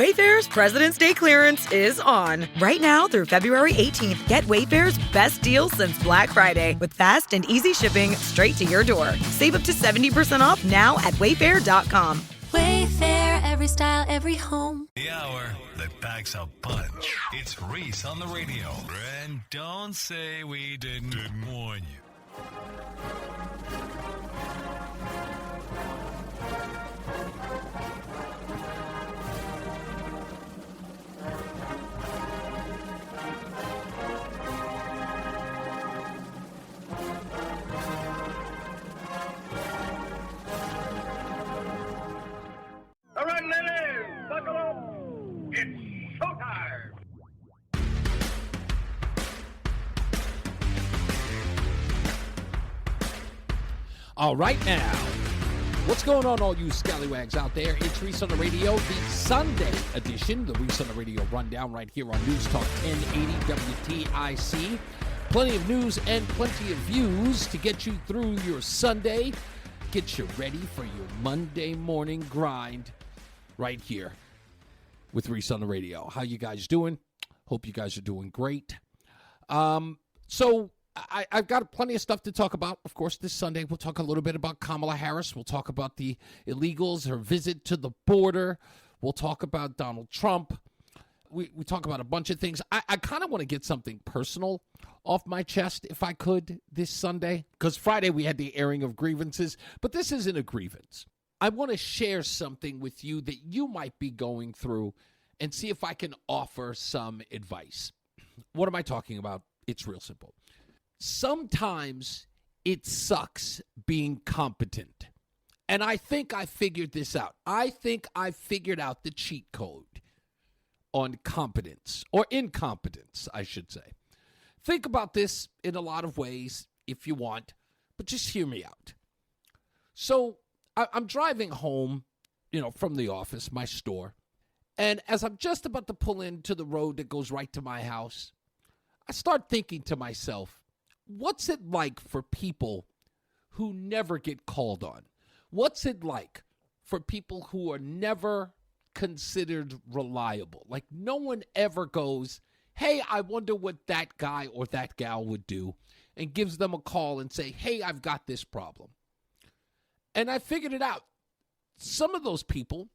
Wayfair's President's Day clearance is on. Right now through February 18th, get Wayfair's best deal since Black Friday with fast and easy shipping straight to your door. Save up to 70% off now at wayfair.com. Wayfair, every style, every home. The hour that packs a punch. It's Reese on the radio. And don't say we didn't warn you. All right, ladies, buckle up. It's showtime. All right now, what's going on, all you scallywags out there? It's Reese on the radio, the Sunday edition, the Reese on the radio rundown right here on NewsTalk 1080 WTIC. Plenty of news and plenty of views to get you through your Sunday. Get you ready for your Monday morning grind right here with Reese on the radio. How you guys doing? Hope you guys are doing great. So I've got plenty of stuff to talk about. Of course, this Sunday we'll talk a little bit about Kamala Harris. We'll talk about the illegals, her visit to the border. We'll talk about Donald Trump. We talk about a bunch of things. I kind of want to get something personal off my chest, if I could, this Sunday. Because Friday we had the airing of grievances, but this isn't a grievance. I want to share something with you that you might be going through and see if I can offer some advice. What am I talking about? It's real simple. Sometimes it sucks being competent. And I think I figured this out. I think I figured out the cheat code on competence, or incompetence, I should say. Think about this in a lot of ways if you want, but just hear me out. So I'm driving home, from the office, my store, and as I'm just about to pull into the road that goes right to my house, I start thinking to myself, what's it like for people who never get called on? What's it like for people who are never considered reliable? Like, no one ever goes, hey, I wonder what that guy or that gal would do, and gives them a call and say, hey, I've got this problem. And I figured it out. Some of those people,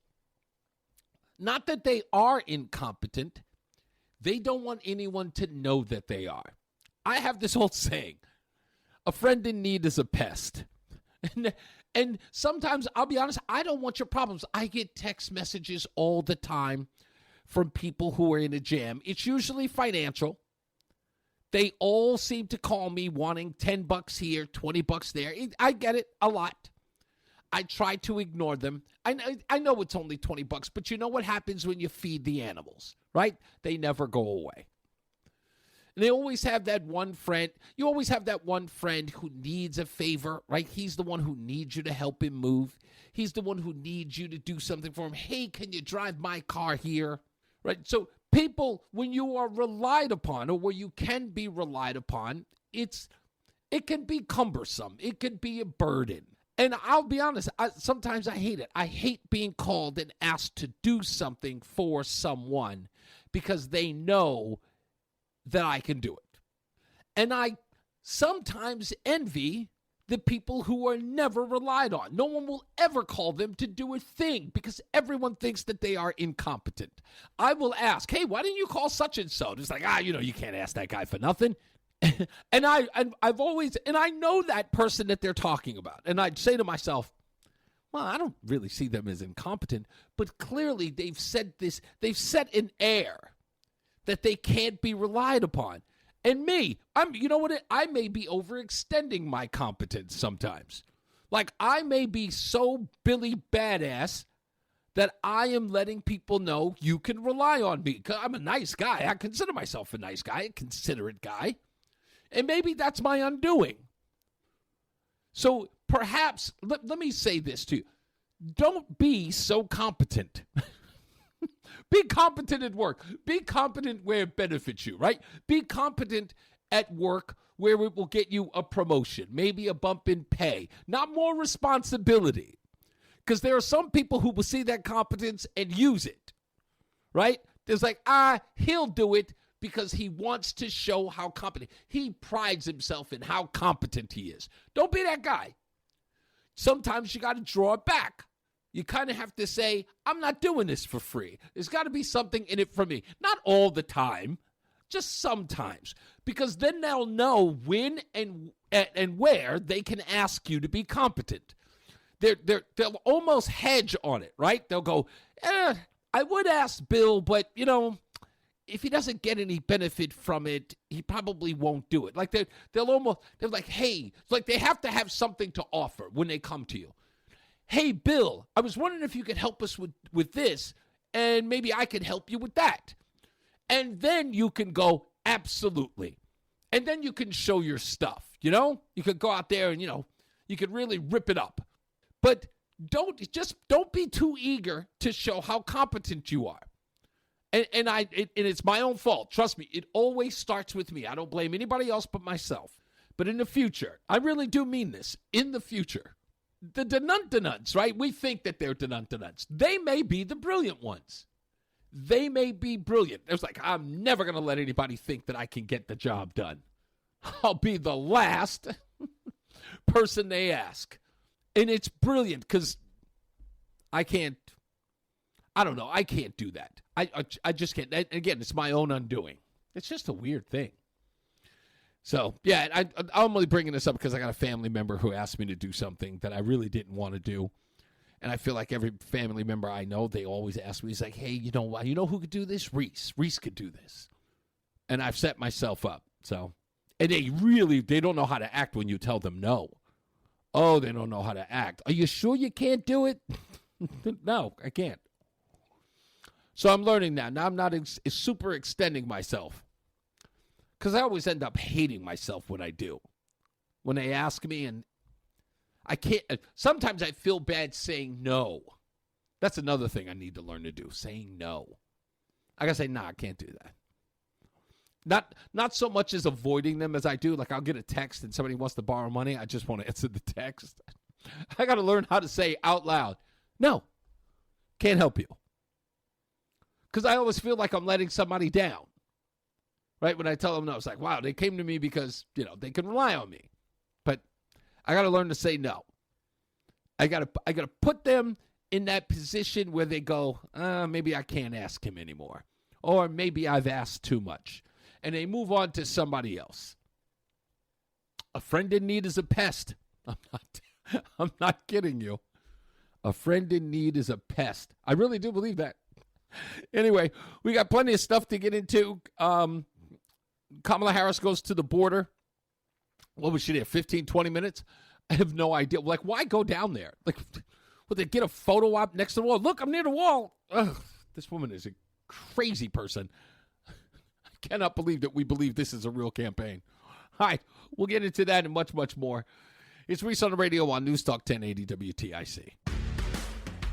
not that they are incompetent, they don't want anyone to know that they are. I have this old saying, a friend in need is a pest. And sometimes, I'll be honest, I don't want your problems. I get text messages all the time from people who are in a jam. It's usually financial. They all seem to call me wanting $10 here, $20 there. I get it a lot. I try to ignore them. I know it's only $20, but you know what happens when you feed the animals, right? They never go away. And they always have that one friend. You always have that one friend who needs a favor, right? He's the one who needs you to help him move. He's the one who needs you to do something for him. Hey, can you drive my car here? Right? So people, when you are relied upon, or where you can be relied upon, it can be cumbersome. It can be a burden. And I'll be honest, sometimes I hate it. I hate being called and asked to do something for someone because they know that I can do it. And I sometimes envy the people who are never relied on. No one will ever call them to do a thing because everyone thinks that they are incompetent. I will ask, hey, why didn't you call such and so? It's like, you can't ask that guy for nothing. and I've always, and I know that person that they're talking about. And I'd say to myself, well, I don't really see them as incompetent, but clearly they've set an air that they can't be relied upon. And me, I may be overextending my competence sometimes. Like, I may be so Billy Badass that I am letting people know you can rely on me. 'Cause I'm a nice guy. I consider myself a nice guy, a considerate guy. And maybe that's my undoing. So perhaps, let me say this to you. Don't be so competent. Be competent at work. Be competent where it benefits you, right? Be competent at work where it will get you a promotion, maybe a bump in pay, not more responsibility. Because there are some people who will see that competence and use it, right? There's like, he'll do it because he wants to show how competent. He prides himself in how competent he is. Don't be that guy. Sometimes you got to draw it back. You kind of have to say, I'm not doing this for free. There's got to be something in it for me. Not all the time, just sometimes. Because then they'll know when and where they can ask you to be competent. They'll almost hedge on it, right? They'll go, I would ask Bill, but, if he doesn't get any benefit from it, he probably won't do it. Like they're like, hey, it's like they have to have something to offer when they come to you. Hey, Bill, I was wondering if you could help us with this, and maybe I could help you with that. And then you can go, absolutely. And then you can show your stuff, You could go out there and, you could really rip it up. But don't be too eager to show how competent you are. And it's my own fault. Trust me, it always starts with me. I don't blame anybody else but myself. But in the future, I really do mean this. In the future, the denunt-denuts, right? We think that they're denunt-denuts. They may be the brilliant ones. They may be brilliant. It's like, I'm never going to let anybody think that I can get the job done. I'll be the last person they ask. And it's brilliant because I can't do that. I just can't. Again, it's my own undoing. It's just a weird thing. So, yeah, I'm only bringing this up because I got a family member who asked me to do something that I really didn't want to do. And I feel like every family member I know, they always ask me, he's like, hey, you know who could do this? Reese. Reese could do this. And I've set myself up. So, and they don't know how to act when you tell them no. Oh, they don't know how to act. Are you sure you can't do it? No, I can't. So I'm learning that. Now I'm not super extending myself. Because I always end up hating myself when I do. When they ask me, and I can't. Sometimes I feel bad saying no. That's another thing I need to learn to do, saying no. I gotta say, nah, I can't do that. Not so much as avoiding them as I do. Like I'll get a text and somebody wants to borrow money. I just want to answer the text. I got to learn how to say out loud, no, can't help you. Because I always feel like I'm letting somebody down. Right? When I tell them no, it's like, wow, they came to me because, they can rely on me. But I got to learn to say no. I got to put them in that position where they go, maybe I can't ask him anymore. Or maybe I've asked too much. And they move on to somebody else. A friend in need is a pest. I'm not kidding you. A friend in need is a pest. I really do believe that. Anyway, we got plenty of stuff to get into. Kamala Harris goes to the border. What was she there, 15, 20 minutes? I have no idea. Like, why go down there? Like, would they get a photo op next to the wall? Look, I'm near the wall. Ugh, this woman is a crazy person. I cannot believe that we believe this is a real campaign. All right, we'll get into that and much, much more. It's Reese on the radio on NewsTalk 1080 WTIC.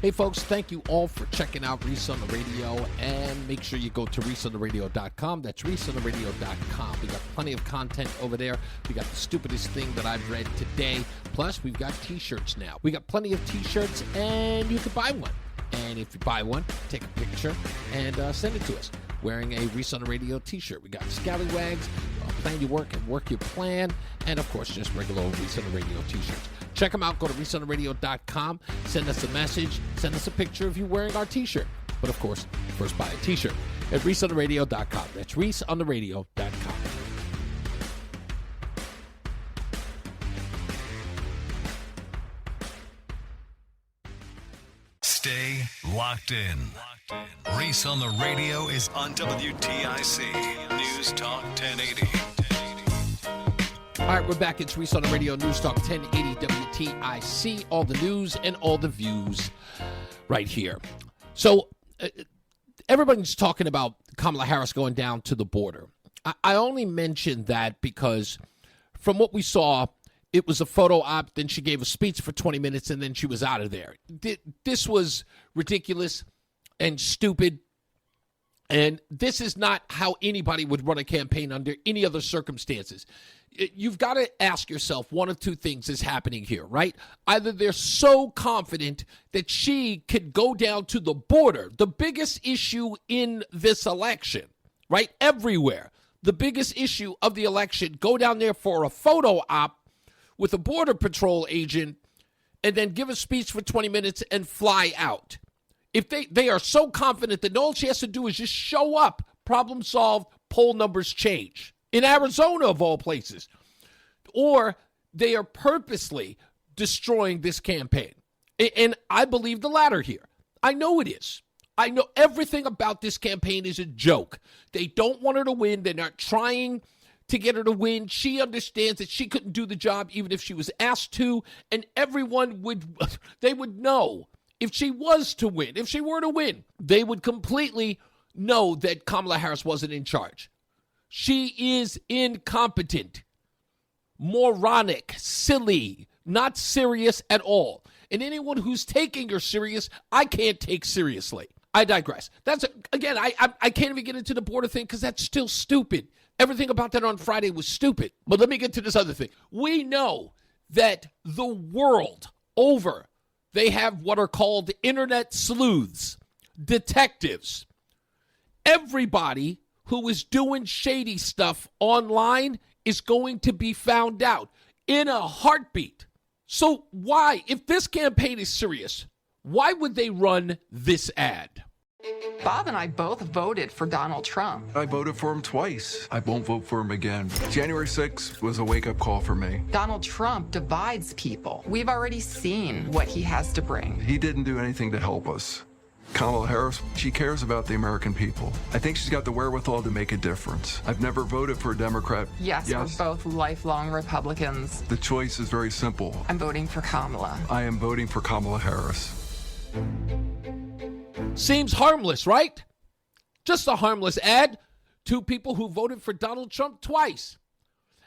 Hey, folks, thank you all for checking out Reese on the Radio, and make sure you go to ReeseOnTheRadio.com. That's ReeseOnTheRadio.com. We got plenty of content over there. We got the stupidest thing that I've read today. Plus, we've got T-shirts now. We got plenty of T-shirts, and you can buy one. And if you buy one, take a picture and send it to us wearing a Reese on the Radio T-shirt. We got Scallywags, Plan Your Work and Work Your Plan, and, of course, just regular old Reese on the Radio T-shirts. Check them out. Go to ReeseOnTheRadio.com. Send us a message. Send us a picture of you wearing our T-shirt. But, of course, first buy a T-shirt at ReeseOnTheRadio.com. That's ReeseOnTheRadio.com. Stay locked in. Reese on the Radio is on WTIC News Talk 1080. All right, we're back. It's Reese on the Radio, News Talk 1080 WTIC. All the news and all the views right here. So everybody's talking about Kamala Harris going down to the border. I only mentioned that because from what we saw, it was a photo op, then she gave a speech for 20 minutes, and then she was out of there. This was ridiculous and stupid, and this is not how anybody would run a campaign under any other circumstances. you've got to ask yourself one of two things is happening here, right? Either they're so confident that she could go down to the border, the biggest issue in this election, right? Everywhere. The biggest issue of the election, go down there for a photo op with a Border Patrol agent and then give a speech for 20 minutes and fly out. If they are so confident that all she has to do is just show up, problem solved, poll numbers change. In Arizona, of all places. Or they are purposely destroying this campaign. And I believe the latter here. I know it is. I know everything about this campaign is a joke. They don't want her to win. They're not trying to get her to win. She understands that she couldn't do the job even if she was asked to. And everyone would know if she was to win. If she were to win, they would completely know that Kamala Harris wasn't in charge. She is incompetent, moronic, silly, not serious at all. And anyone who's taking her serious, I can't take seriously. I digress. Again, I can't even get into the border thing because that's still stupid. Everything about that on Friday was stupid. But let me get to this other thing. We know that the world over, they have what are called internet sleuths, detectives. Everybody who is doing shady stuff online is going to be found out in a heartbeat. So why, if this campaign is serious, why would they run this ad? Bob and I both voted for Donald Trump. I voted for him twice. I won't vote for him again. January 6th was a wake-up call for me. Donald Trump divides people. We've already seen what he has to bring. He didn't do anything to help us. Kamala Harris, she cares about the American people. I think she's got the wherewithal to make a difference. I've never voted for a Democrat. Yes, we're both lifelong Republicans. The choice is very simple. I'm voting for Kamala. I am voting for Kamala Harris. Seems harmless, right? Just a harmless ad to people who voted for Donald Trump twice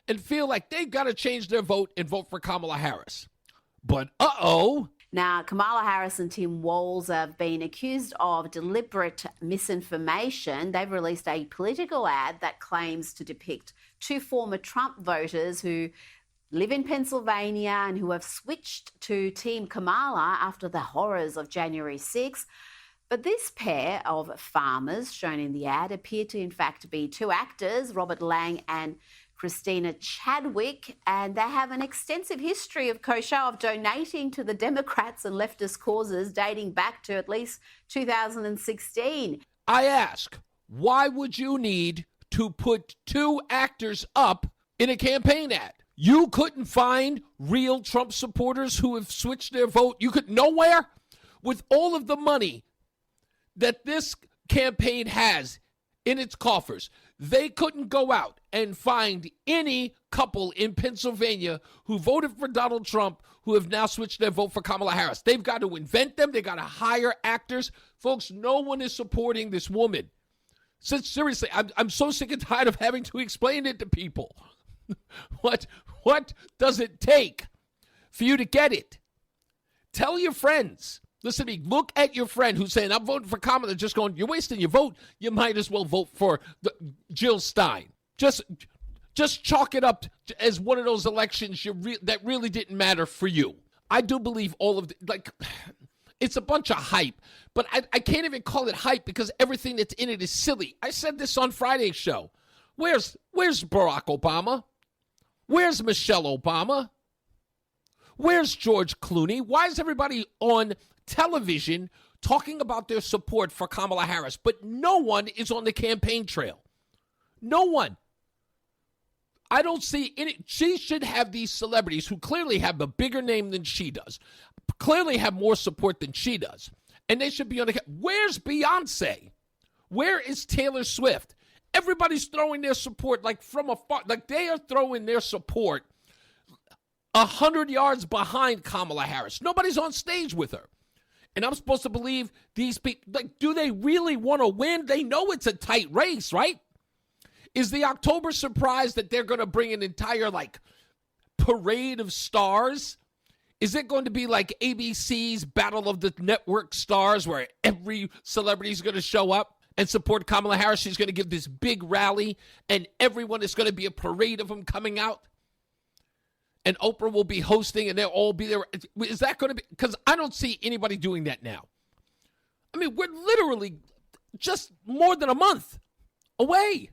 and feel like they've got to change their vote and vote for Kamala Harris. But Now, Kamala Harris and Tim Walz have been accused of deliberate misinformation. They've released a political ad that claims to depict two former Trump voters who live in Pennsylvania and who have switched to Team Kamala after the horrors of January 6th. But this pair of farmers shown in the ad appear to, in fact, be two actors, Robert Lang and Christina Chadwick, and they have an extensive history of kosher of donating to the Democrats and leftist causes dating back to at least 2016. I ask, why would you need to put two actors up in a campaign ad? You couldn't find real Trump supporters who have switched their vote. You could nowhere. With all of the money that this campaign has in its coffers, they couldn't go out and find any couple in Pennsylvania who voted for Donald Trump who have now switched their vote for Kamala Harris. They've got to invent them. They've got to hire actors. Folks, no one is supporting this woman. So seriously, I'm so sick and tired of having to explain it to people. What does it take for you to get it? Tell your friends. Listen to me. Look at your friend who's saying, I'm voting for Kamala. Just going, you're wasting your vote. You might as well vote for Jill Stein. Just chalk it up as one of those elections that really didn't matter for you. I do believe all of it's a bunch of hype. But I can't even call it hype because everything that's in it is silly. I said this on Friday's show. Where's Barack Obama? Where's Michelle Obama? Where's George Clooney? Why is everybody on television talking about their support for Kamala Harris, but no one is on the campaign trail? No one. I don't see any. She should have these celebrities who clearly have a bigger name than she does, clearly have more support than she does, and they should be on the. Where's Beyonce? Where is Taylor Swift? Everybody's throwing their support like from afar, like they are throwing their support 100 yards behind Kamala Harris. Nobody's on stage with her. And I'm supposed to believe these people, like, do they really want to win? They know it's a tight race, right? Is the October surprise that they're going to bring an entire, parade of stars? Is it going to be like ABC's Battle of the Network Stars where every celebrity is going to show up and support Kamala Harris? She's going to give this big rally and everyone is going to be a parade of them coming out. and Oprah will be hosting and they'll all be there. Is that going to be? Because I don't see anybody doing that now. I mean, we're literally just more than a month away.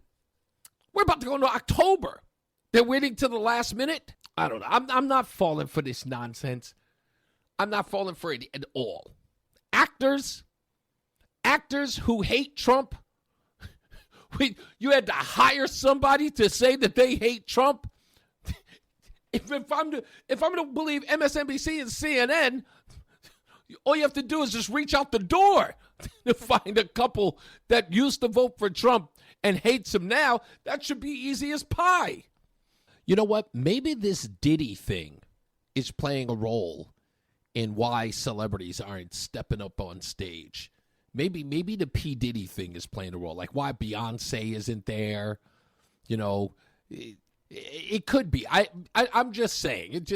We're about to go into October. They're waiting till the last minute. I don't know. I'm not falling for this nonsense. I'm not falling for it at all. Actors who hate Trump. You had to hire somebody to say that they hate Trump. If I'm to believe MSNBC and CNN, all you have to do is just reach out the door to find a couple that used to vote for Trump and hates him now. That should be easy as pie. You know what? Maybe this Diddy thing is playing a role in why celebrities aren't stepping up on stage. Maybe the P-Diddy thing is playing a role, like why Beyonce isn't there. You know, it could be. I'm just saying.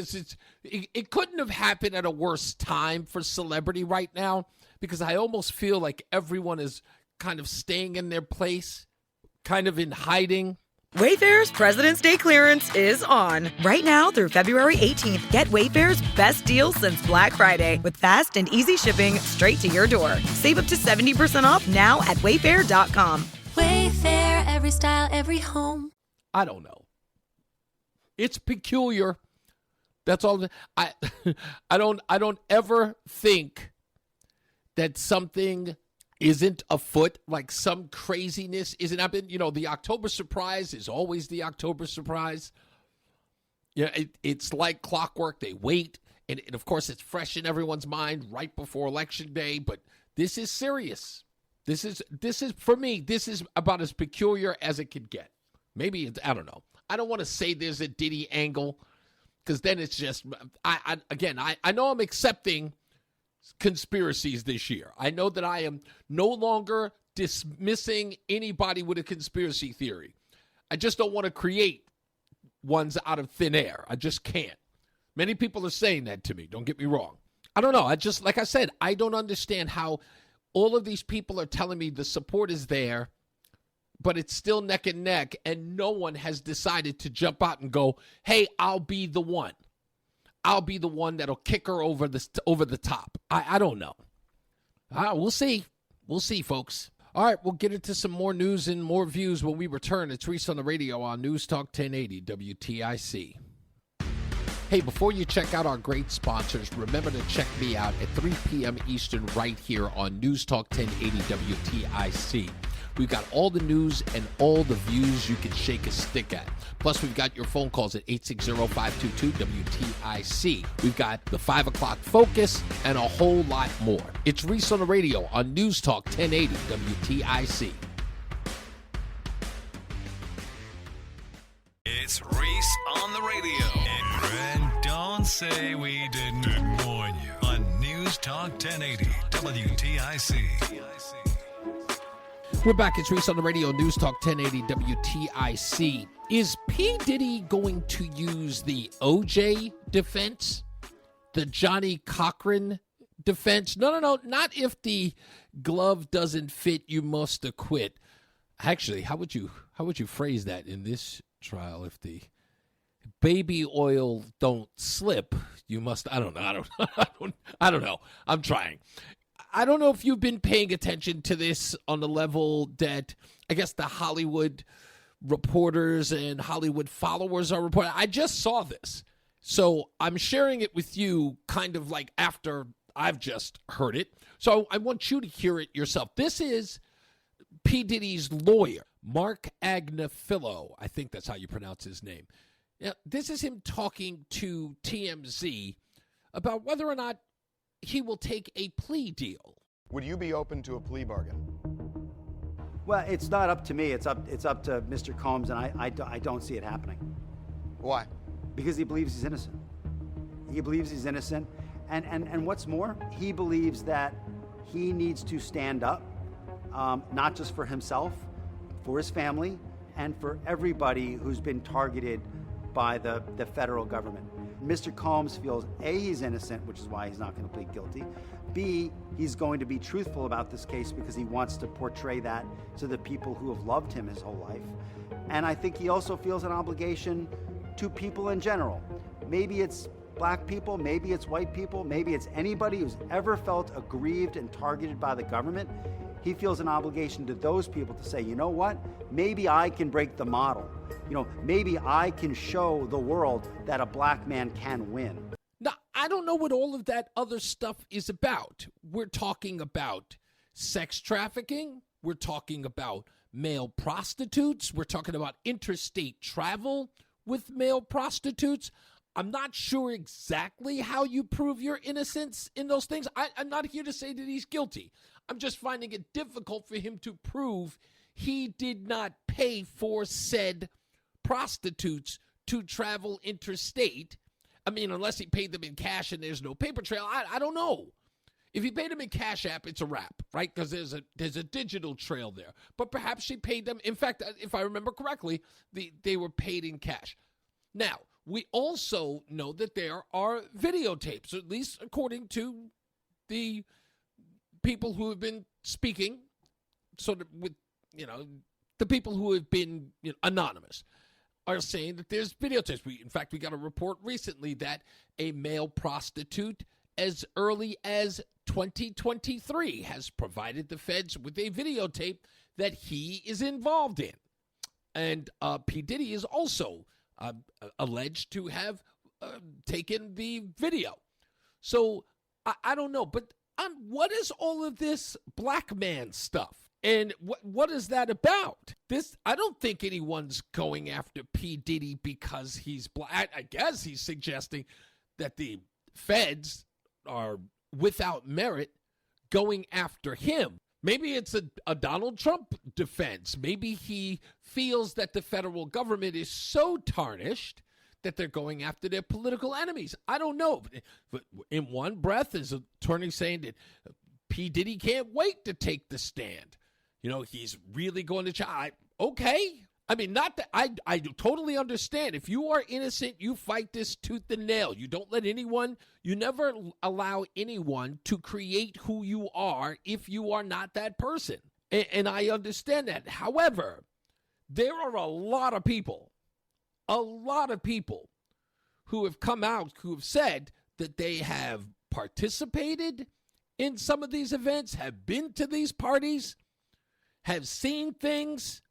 It couldn't have happened at a worse time for celebrity right now, because I almost feel like everyone is kind of staying in their place, kind of in hiding. Wayfair's President's Day clearance is on. Right now through February 18th, get Wayfair's best deal since Black Friday with fast and easy shipping straight to your door. Save up to 70% off now at wayfair.com. Wayfair, every style, every home. I don't know. It's peculiar. That's all. I don't ever think that something isn't afoot, like some craziness isn't happening. You know, the October surprise is always the October surprise. Yeah, it's like clockwork. They wait, and of course, it's fresh in everyone's mind right before Election Day. But this is serious. This is for me. This is about as peculiar as it could get. Maybe I don't know. I don't want to say there's a Diddy angle, because then it's just I know I'm accepting conspiracies this year. I know that I am no longer dismissing anybody with a conspiracy theory. I just don't want to create ones out of thin air. I just can't. Many people are saying that to me. Don't get me wrong. I don't know. Like I said, I don't understand how all of these people are telling me the support is there, but it's still neck and neck, and no one has decided to jump out and go, hey, I'll be the one. I'll be the one that'll kick her over the top. I don't know. We'll see. We'll see, folks. All right, we'll get into some more news and more views when we return. It's Reese on the radio on NewsTalk 1080 WTIC. Hey, before you check out our great sponsors, remember to check me out at 3 p.m. Eastern right here on NewsTalk 1080 WTIC. We've got all the news and all the views you can shake a stick at. Plus, we've got your phone calls at 860-522-WTIC. We've got the 5 o'clock focus and a whole lot more. It's Reese on the radio on NewsTalk 1080 WTIC. It's Reese on the radio. And don't say we didn't warn you on NewsTalk 1080 WTIC. We're back. It's Reese on the radio, NewsTalk 1080 WTIC. Is P-Diddy going to use the OJ defense? The Johnny Cochran defense? No. Not if the glove doesn't fit, you must acquit. Actually, how would you phrase that in this trial? If the baby oil don't slip, you must. I don't know. I don't know. I'm trying. I don't know if you've been paying attention to this on the level that I guess the Hollywood reporters and Hollywood followers are reporting. I just saw this, so I'm sharing it with you kind of like after I've just heard it. So I want you to hear it yourself. This is P. Diddy's lawyer, Mark Agnafilo. I think that's how you pronounce his name. Now, this is him talking to TMZ about whether or not he will take a plea deal. Would you be open to a plea bargain? Well, it's not up to me. It's up to Mr. Combs, and I don't see it happening. Why? Because he believes he's innocent. He believes he's innocent, and what's more, he believes that he needs to stand up, not just for himself, for his family, and for everybody who's been targeted by the federal government. Mr. Combs feels A, he's innocent, which is why he's not going to plead guilty. B, he's going to be truthful about this case because he wants to portray that to the people who have loved him his whole life. And I think he also feels an obligation to people in general. maybe it's black people, maybe it's white people, maybe it's anybody who's ever felt aggrieved and targeted by the government. He feels an obligation to those people to say, you know what, maybe I can break the model. Maybe I can show the world that a black man can win. Now, I don't know what all of that other stuff is about. We're talking about sex trafficking. We're talking about male prostitutes. We're talking about interstate travel with male prostitutes. I'm not sure exactly how you prove your innocence in those things. I'm not here to say that he's guilty. I'm just finding it difficult for him to prove he did not pay for said prostitutes to travel interstate. I mean, unless he paid them in cash and there's no paper trail, I don't know. If he paid them in Cash App, it's a wrap, right? Because there's a digital trail there. But perhaps she paid them. In fact, if I remember correctly, they were paid in cash. Now, we also know that there are videotapes, at least according to the people who have been speaking, sort of with, the people who have been anonymous, are saying that there's videotapes. In fact, we got a report recently that a male prostitute as early as 2023 has provided the feds with a videotape that he is involved in. And P-Diddy is also alleged to have taken the video. So I don't know, but what is all of this black man stuff? And what is that about? I don't think anyone's going after P-Diddy because he's black. I guess he's suggesting that the feds are without merit going after him. Maybe it's a Donald Trump defense. Maybe he feels that the federal government is so tarnished that they're going after their political enemies. I don't know. But in one breath, there's an attorney saying that P-Diddy can't wait to take the stand. He's really going to try. Okay. I mean, not that I totally understand. If you are innocent, you fight this tooth and nail. You don't let anyone, you never allow anyone to create who you are if you are not that person. And I understand that. However, there are a lot of people who have come out, who have said that they have participated in some of these events, have been to these parties, have seen things,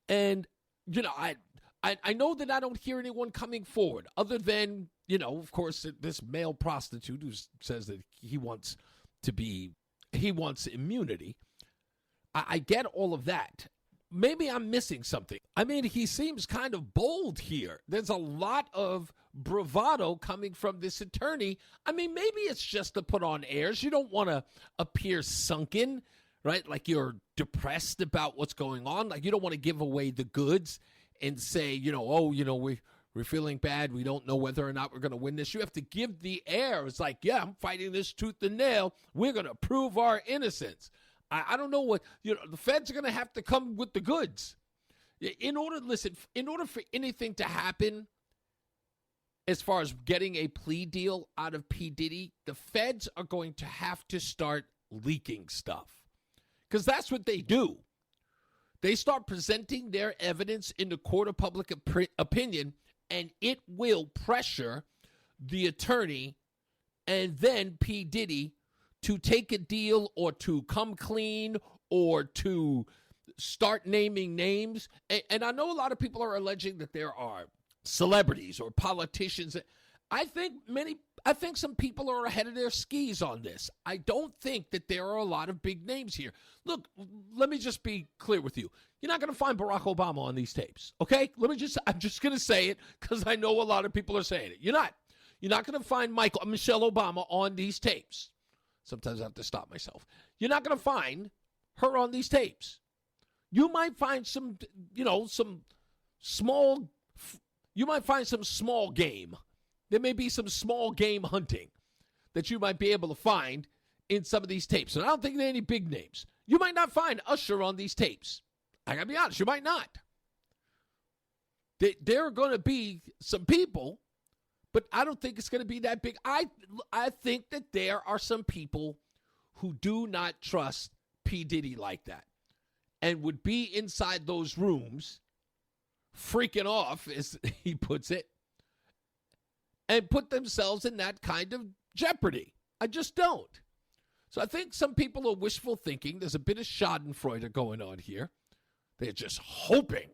and I know that I don't hear anyone coming forward other than, of course, this male prostitute who says that he wants immunity. I get all of that. Maybe I'm missing something. I mean, he seems kind of bold here. There's a lot of bravado coming from this attorney. I mean, maybe it's just to put on airs. You don't want to appear sunken, right? Like you're depressed about what's going on. Like you don't want to give away the goods and say, we're feeling bad. We don't know whether or not we're going to win this. You have to give the air. It's like, yeah, I'm fighting this tooth and nail. We're going to prove our innocence. I don't know what, the feds are going to have to come with the goods. In order for anything to happen, as far as getting a plea deal out of P. Diddy, the feds are going to have to start leaking stuff. Because that's what they do. They start presenting their evidence in the court of public opinion, and it will pressure the attorney and then P. Diddy to take a deal or to come clean or to start naming names. And I know a lot of people are alleging that there are celebrities or politicians. I think some people are ahead of their skis on this. I don't think that there are a lot of big names here. Look, let me just be clear with you. You're not going to find Barack Obama on these tapes, okay? I'm just going to say it because I know a lot of people are saying it. You're not going to find Michelle Obama on these tapes. Sometimes I have to stop myself. You're not going to find her on these tapes. You might find some small game. There may be some small game hunting that you might be able to find in some of these tapes. And I don't think there are any big names. You might not find Usher on these tapes. I got to be honest, you might not. There are going to be some people, but I don't think it's going to be that big. I think that there are some people who do not trust P. Diddy like that and would be inside those rooms freaking off, as he puts it, and put themselves in that kind of jeopardy. I just don't. So I think some people are wishful thinking. There's a bit of schadenfreude going on here. They're just hoping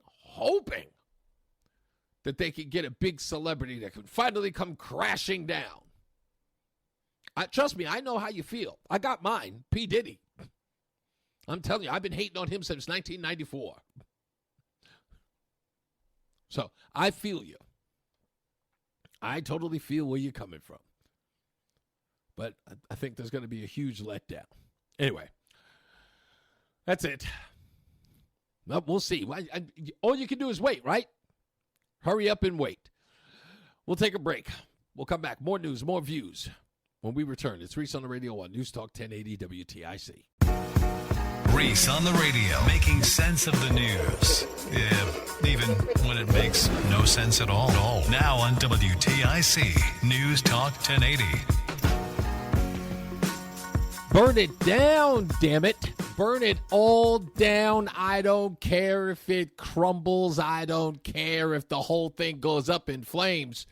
that they could get a big celebrity that could finally come crashing down. Trust me, I know how you feel. I got mine, P-Diddy. I'm telling you, I've been hating on him since 1994. So I feel you. I totally feel where you're coming from. But I think there's going to be a huge letdown. Anyway, that's it. Well, we'll see. All you can do is wait, right? Hurry up and wait. We'll take a break. We'll come back. More news, more views. When we return, it's Reese on the radio on NewsTalk 1080 WTIC. Reese on the radio, making sense of the news. Yeah, even when it makes no sense at all. Now on WTIC, News Talk 1080. Burn it down, damn it. Burn it all down. I don't care if it crumbles. I don't care if the whole thing goes up in flames.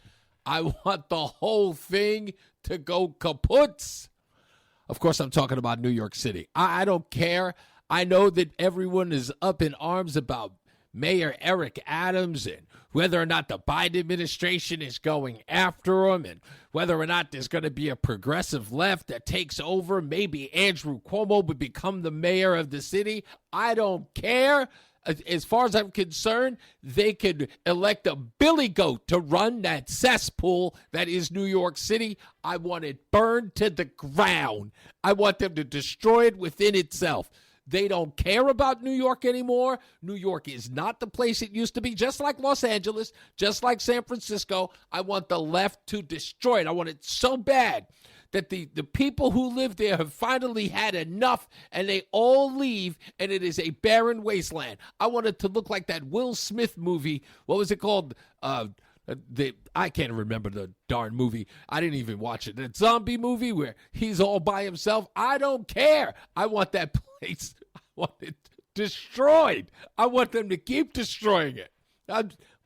I want the whole thing to go kaput. Of course, I'm talking about New York City. I don't care. I know that everyone is up in arms about Mayor Eric Adams and whether or not the Biden administration is going after him and whether or not there's going to be a progressive left that takes over. Maybe Andrew Cuomo would become the mayor of the city. I don't care. As far as I'm concerned, they could elect a billy goat to run that cesspool that is New York City. I want it burned to the ground. I want them to destroy it within itself. They don't care about New York anymore. New York is not the place it used to be, just like Los Angeles, just like San Francisco. I want the left to destroy it. I want it so bad that the people who live there have finally had enough and they all leave and it is a barren wasteland. I want it to look like that Will Smith movie. What was it called? I can't remember the darn movie. I didn't even watch it. That zombie movie where he's all by himself. I don't care. I want that place. I want it destroyed. I want them to keep destroying it.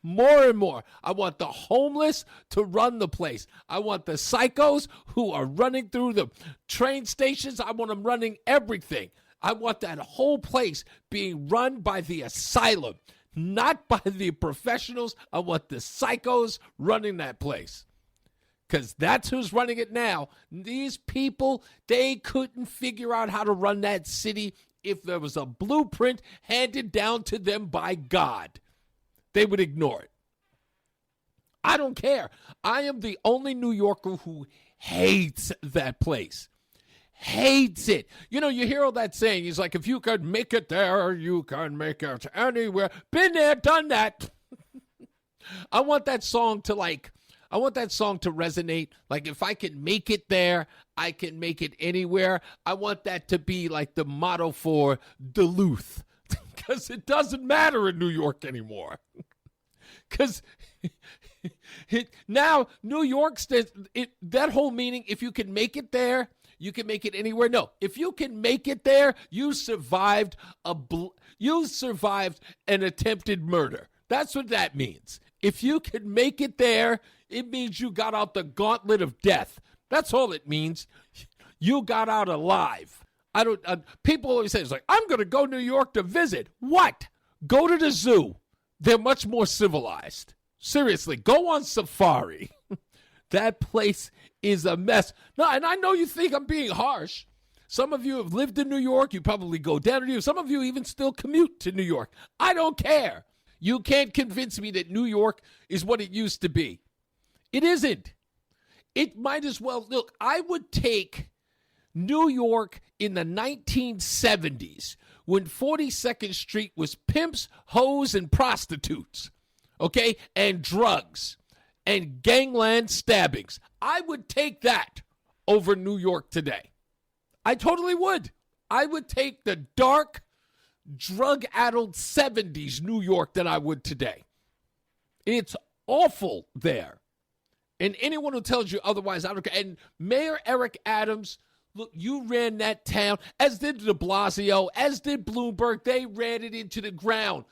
More and more. I want the homeless to run the place. I want the psychos who are running through the train stations. I want them running everything. I want that whole place being run by the asylum, not by the professionals. I want the psychos running that place. Because that's who's running it now. These people, they couldn't figure out how to run that city if there was a blueprint handed down to them by God. They would ignore it. I don't care. I am the only New Yorker who hates that place. Hates it. You know, you hear all that saying. He's like, if you could make it there, you can make it anywhere. Been there, done that. I want that song to resonate. Like, if I can make it there, I can make it anywhere. I want that to be like the motto for Duluth. Because it doesn't matter in New York anymore. Because now New York's, that whole meaning, if you can make it there, you can make it anywhere. No, if you can make it there, you survived an attempted murder. That's what that means. If you can make it there, it means you got out the gauntlet of death. That's all it means. You got out alive. People always say, it's like, I'm going to go to New York to visit. What? Go to the zoo. They're much more civilized. Seriously, go on safari. That place is a mess. No, and I know you think I'm being harsh. Some of you have lived in New York. You probably go down to New York. Some of you even still commute to New York. I don't care. You can't convince me that New York is what it used to be. It isn't. It might as well. Look, I would take New York in the 1970s when 42nd Street was pimps, hoes, and prostitutes, okay, and drugs and gangland stabbings. I would take that over New York today. I totally would. I would take the dark, drug-addled 70s New York than I would today. It's awful there. And anyone who tells you otherwise, I don't care. And Mayor Eric Adams, look, you ran that town, as did de Blasio, as did Bloomberg. They ran it into the ground.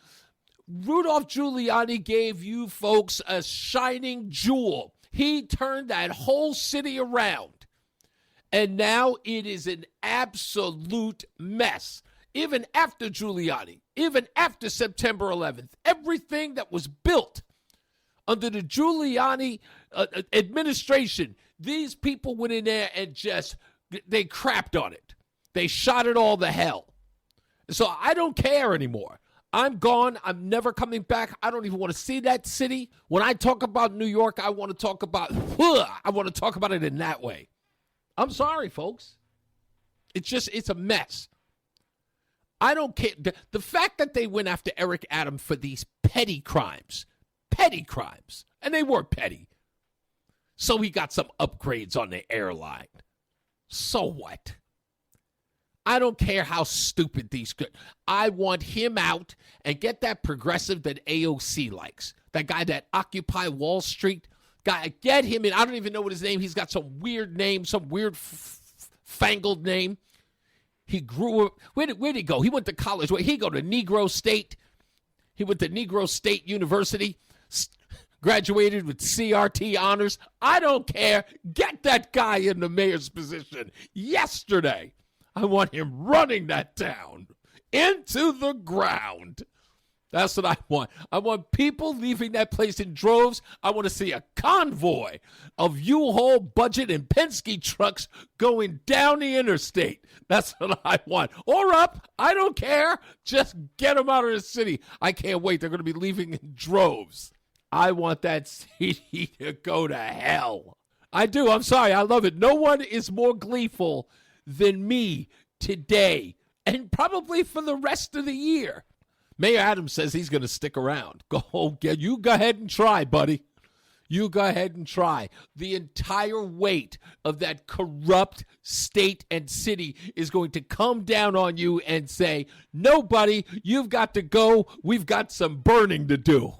Rudolph Giuliani gave you folks a shining jewel. He turned that whole city around. And now it is an absolute mess. Even after Giuliani, even after September 11th, everything that was built under the Giuliani administration, these people went in there and they crapped on it. They shot it all to hell. So I don't care anymore. I'm gone. I'm never coming back. I don't even want to see that city. When I talk about New York, I want to talk about it in that way. I'm sorry, folks. It's a mess. I don't care. The fact that they went after Eric Adams for these petty crimes, and they were petty. So he got some upgrades on the airline. So what? I don't care how stupid these could. I want him out and get that progressive that AOC likes. That guy that Occupy Wall Street guy. Get him in. I don't even know what his name. He's got some weird name, some weird fangled name. He grew up. Where'd he go? He went to college. He go to Negro State. He went to Negro State University. Graduated with CRT honors. I don't care. Get that guy in the mayor's position yesterday. I want him running that town into the ground. That's what I want. I want people leaving that place in droves. I want to see a convoy of U-Haul, Budget, and Penske trucks going down the interstate. That's what I want. Or up. I don't care. Just get them out of the city. I can't wait. They're going to be leaving in droves. I want that city to go to hell. I do. I'm sorry. I love it. No one is more gleeful than me today and probably for the rest of the year. Mayor Adams says he's going to stick around. You go ahead and try, buddy. You go ahead and try. The entire weight of that corrupt state and city is going to come down on you and say, no, buddy, you've got to go. We've got some burning to do.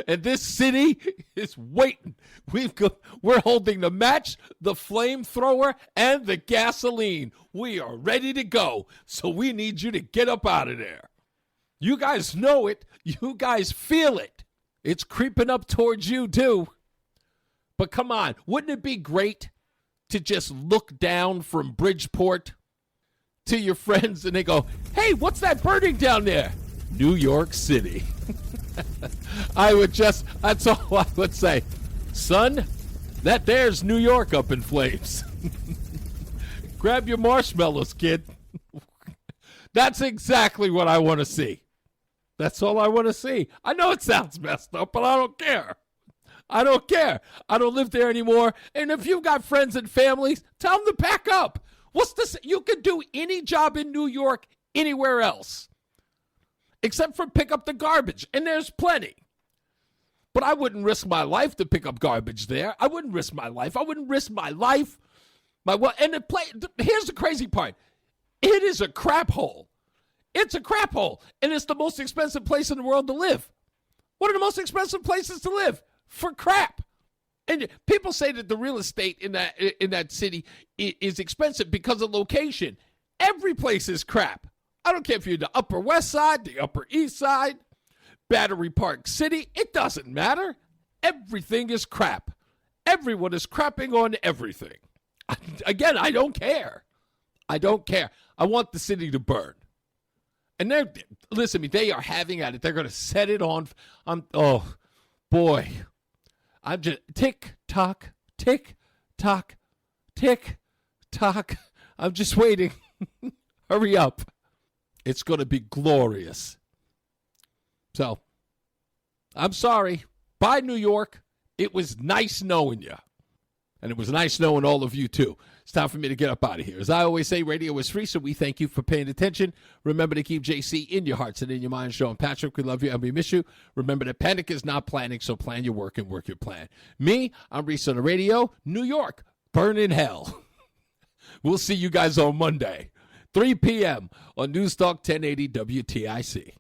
And this city is waiting. We're holding the match, the flamethrower, and the gasoline. We are ready to go. So we need you to get up out of there. You guys know it. You guys feel it. It's creeping up towards you, too. But come on, wouldn't it be great to just look down from Bridgeport to your friends and they go, hey, what's that burning down there? New York City. That's all I would say. Son, that there's New York up in flames. Grab your marshmallows, kid. That's exactly what I want to see. That's all I want to see. I know it sounds messed up, but I don't care. I don't care. I don't live there anymore. And if you've got friends and families, tell them to pack up. What's this? You can do any job in New York anywhere else, except for pick up the garbage, and there's plenty. But I wouldn't risk my life to pick up garbage there. I wouldn't risk my life. I wouldn't risk my life. Here's the crazy part. It is a crap hole. It's a crap hole, and it's the most expensive place in the world to live. One of the most expensive places to live for crap. And people say that the real estate in that city is expensive because of location. Every place is crap. I don't care if you're the Upper West Side, the Upper East Side, Battery Park City. It doesn't matter. Everything is crap. Everyone is crapping on everything. Again, I don't care. I don't care. I want the city to burn. And listen to me, they are having at it. They're going to set it on. Oh, boy. I'm just tick, tock, tick, tock, tick, tock. I'm just waiting. Hurry up. It's going to be glorious. So, I'm sorry. Bye, New York. It was nice knowing you. And it was nice knowing all of you, too. It's time for me to get up out of here. As I always say, radio is free, so we thank you for paying attention. Remember to keep JC in your hearts and in your minds. Joe and Patrick, we love you and we miss you. Remember that panic is not planning, so plan your work and work your plan. Me, I'm Reese on the radio. New York, burn in hell. We'll see you guys on Monday, 3 p.m. on NewsTalk 1080 WTIC.